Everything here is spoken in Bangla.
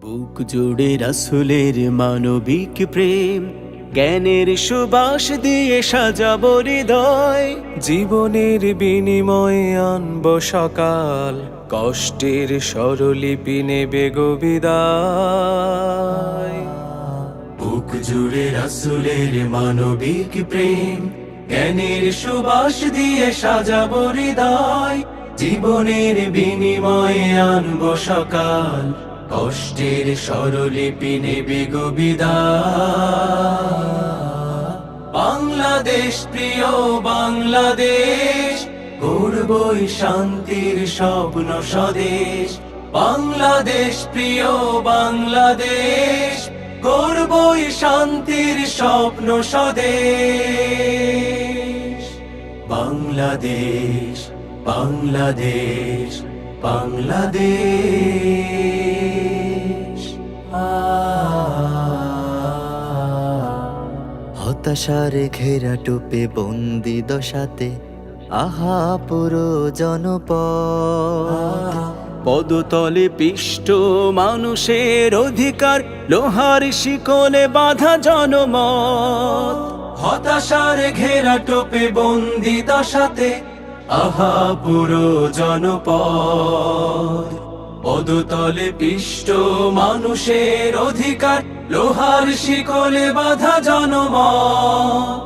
বুক জুড়ে রাসূলের মানবিক প্রেম, জ্ঞানের সুবাস দিয়ে সাজাবো হৃদয়। জীবনের বিনিময়ে আনব সকাল, কষ্টের স্বরলিপি নেবে গো বিদায়। বুক জুড়ে রাসূলের মানবিক প্রেম, জ্ঞানের সুবাস দিয়ে সাজাবো হৃদয়। জীবনের বিনিময়ে আনবো সকাল, কষ্টের স্বরলিপি নেবে গো বিদায়। বাংলাদেশ প্রিয় বাংলাদেশ, গড়বই শান্তির স্বপ্ন স্বদেশ। বাংলাদেশ প্রিয় বাংলাদেশ, গড়বই শান্তির স্বপ্ন স্বদেশ। বাংলাদেশ বাংলাদেশ বাংলাদেশ। হতাশার ঘেরা টোপে বন্দি দশাতে আহা পুরো জনপদ। পদতলে পিষ্ট মানুষের অধিকার, লোহার শিকলে বাঁধা জনমত। হতাশার ঘেরা টোপে বন্দি দশাতে আহা পুরো জনপদ। পদতলে পিষ্ট মানুষের অধিকার, লোহার শিকলে বাঁধা জনমত।